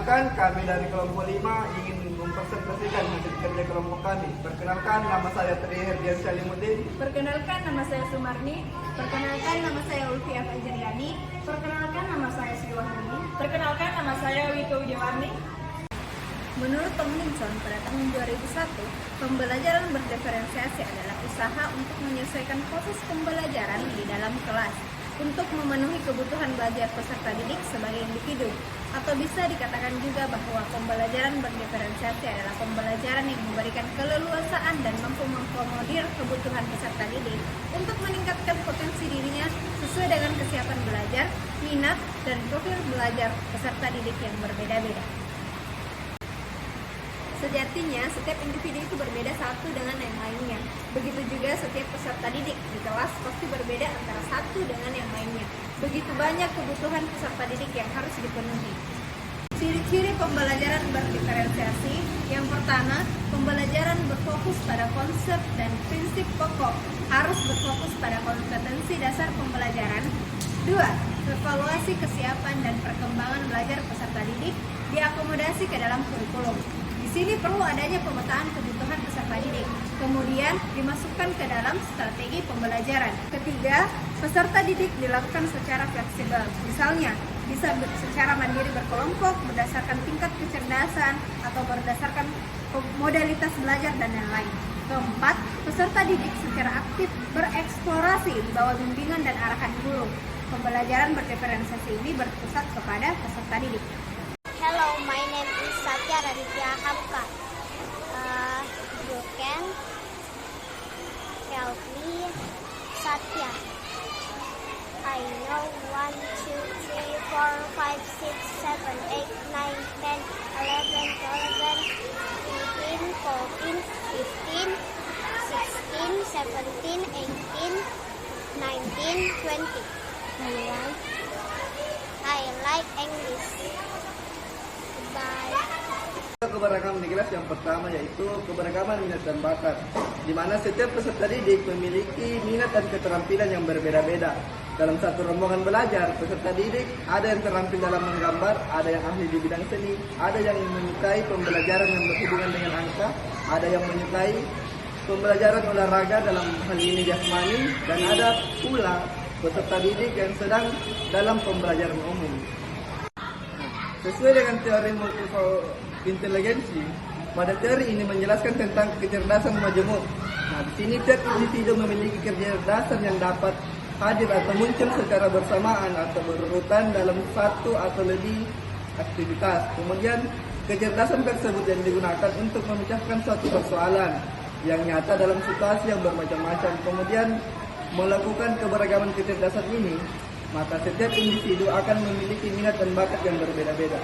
Perkenalkan, kami dari kelompok 5 ingin mempresentasikan hasil kerja kelompok kami. Perkenalkan, nama saya Tri Herdian Salimuddin. Perkenalkan, nama saya Sumarni. Perkenalkan, nama saya Ulfiah Fajriani. Perkenalkan, nama saya Sri Wahyuni. Perkenalkan, nama saya Wiko Widiawarni. Menurut Tomlinson, pada tahun 2001, pembelajaran berdiferensiasi adalah usaha untuk menyesuaikan proses pembelajaran di dalam kelas untuk memenuhi kebutuhan belajar peserta didik sebagai individu. Atau bisa dikatakan juga bahwa pembelajaran berdiferensiasi adalah pembelajaran yang memberikan keleluasaan dan mampu mengakomodir kebutuhan peserta didik untuk meningkatkan potensi dirinya sesuai dengan kesiapan belajar, minat, dan profil belajar peserta didik yang berbeda-beda. Sejatinya, setiap individu itu berbeda satu dengan yang lainnya. Begitu juga setiap peserta didik di kelas pasti berbeda antara satu dengan yang lainnya. Begitu banyak kebutuhan peserta didik yang harus dipenuhi. Ciri-ciri pembelajaran berdiferensiasi: yang pertama, pembelajaran berfokus pada konsep dan prinsip pokok, harus berfokus pada kompetensi dasar pembelajaran. 2. Evaluasi kesiapan dan perkembangan belajar peserta didik diakomodasi ke dalam kurikulum. Di sini perlu adanya pemetaan kebutuhan peserta didik, kemudian dimasukkan ke dalam strategi pembelajaran. Ketiga, peserta didik dilakukan secara fleksibel, misalnya bisa secara mandiri berkelompok berdasarkan tingkat kecerdasan atau berdasarkan modalitas belajar dan lain-lain. Keempat, peserta didik secara aktif bereksplorasi di bawah bimbingan dan arahan guru. Pembelajaran berdiferensiasi ini berpusat kepada peserta didik. Hello, my name is Satya Raditya Hamka. You can help me, Satya. I know 1, 2, 3, 4, 5, 6, 7, 8, 9, 10, 11, 12, 13, 14, 15, 16, 17, 18, 19, 20. I like English. Keberagaman di kelas yang pertama yaitu keberagaman minat dan bakat, di mana setiap peserta didik memiliki minat dan keterampilan yang berbeda-beda. Dalam satu rombongan belajar, peserta didik ada yang terampil dalam menggambar, ada yang ahli di bidang seni, ada yang menyukai pembelajaran yang berhubungan dengan angka, ada yang menyukai pembelajaran olahraga dalam hal ini jasmani, dan ada pula peserta didik yang sedang dalam pembelajaran umum. Sesuai dengan teori multiple inteligensi, pada teori ini menjelaskan tentang kecerdasan majemuk. Nah, di sini tiap individu memiliki kecerdasan yang dapat hadir atau muncul secara bersamaan atau berurutan dalam satu atau lebih aktivitas. Kemudian, kecerdasan tersebut yang digunakan untuk memecahkan suatu persoalan yang nyata dalam situasi yang bermacam-macam. Kemudian, melakukan keberagaman kecerdasan ini, maka setiap individu akan memiliki minat dan bakat yang berbeda-beda.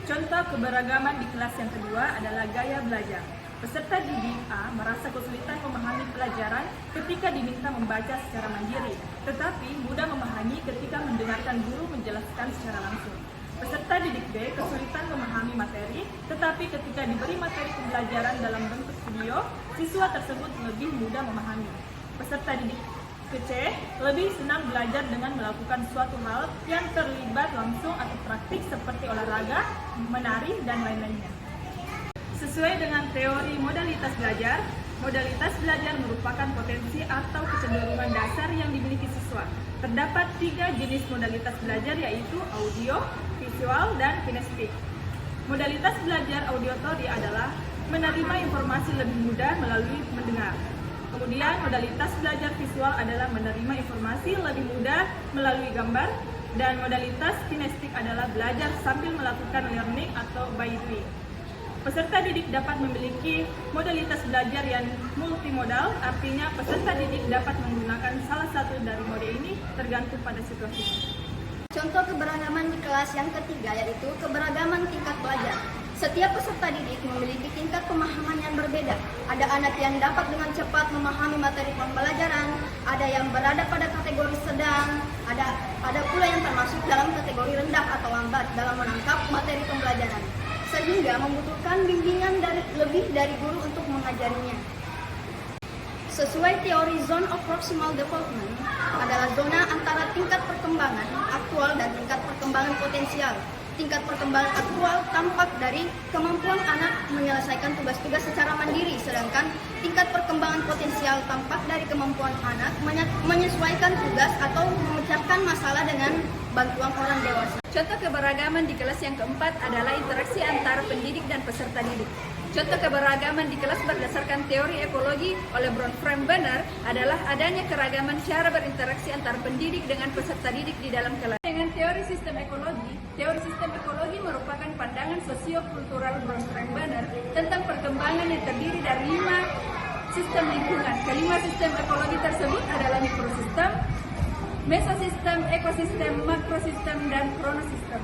Contoh keberagaman di kelas yang kedua adalah gaya belajar. Peserta didik A merasa kesulitan memahami pelajaran ketika diminta membaca secara mandiri, tetapi mudah memahami ketika mendengarkan guru menjelaskan secara langsung. Peserta didik B kesulitan memahami materi, tetapi ketika diberi materi pembelajaran dalam bentuk video, siswa tersebut lebih mudah memahami. Peserta didik C lebih senang belajar dengan melakukan suatu hal yang terlibat langsung atau praktik seperti olahraga, menari, dan lain-lainnya. Sesuai dengan teori modalitas belajar merupakan potensi atau kecenderungan dasar yang dimiliki siswa. Terdapat 3 jenis modalitas belajar, yaitu audio, visual, dan kinestetik. Modalitas belajar auditory adalah menerima informasi lebih mudah melalui mendengar. Kemudian modalitas belajar visual adalah menerima informasi lebih mudah melalui gambar, dan modalitas kinestetik adalah belajar sambil melakukan learning atau by doing. Peserta didik dapat memiliki modalitas belajar yang multimodal, artinya peserta didik dapat menggunakan salah satu dari mode ini tergantung pada situasinya. Contoh keberagaman di kelas yang ketiga yaitu keberagaman tingkat belajar. Setiap peserta didik memiliki tingkat pemahaman yang berbeda. Ada anak yang dapat dengan cepat memahami materi pembelajaran, ada yang berada pada kategori sedang, ada pula yang termasuk dalam kategori rendah atau lambat dalam menangkap materi pembelajaran, sehingga membutuhkan bimbingan lebih dari guru untuk mengajarinya. Sesuai teori Zone of Proximal Development, adalah zona antara tingkat perkembangan aktual dan tingkat perkembangan potensial. tingkat perkembangan aktual tampak dari kemampuan anak menyelesaikan tugas-tugas secara mandiri, sedangkan tingkat perkembangan potensial tampak dari kemampuan anak menyesuaikan tugas atau memecahkan masalah dengan bantuan orang dewasa. Contoh keberagaman di kelas yang keempat adalah interaksi antara pendidik dan peserta didik. Contoh keberagaman di kelas berdasarkan teori ekologi oleh Bronfram benar adalah adanya keragaman cara berinteraksi antara pendidik dengan peserta didik di dalam kelas. Dengan teori sistem ekologi merupakan pandangan sosio-kultural Bronfram benar tentang perkembangan yang terdiri dari 5 sistem lingkungan. Kelima sistem ekologi tersebut adalah mikrosistem, mesosistem, ekosistem, makrosistem, dan kronosistem.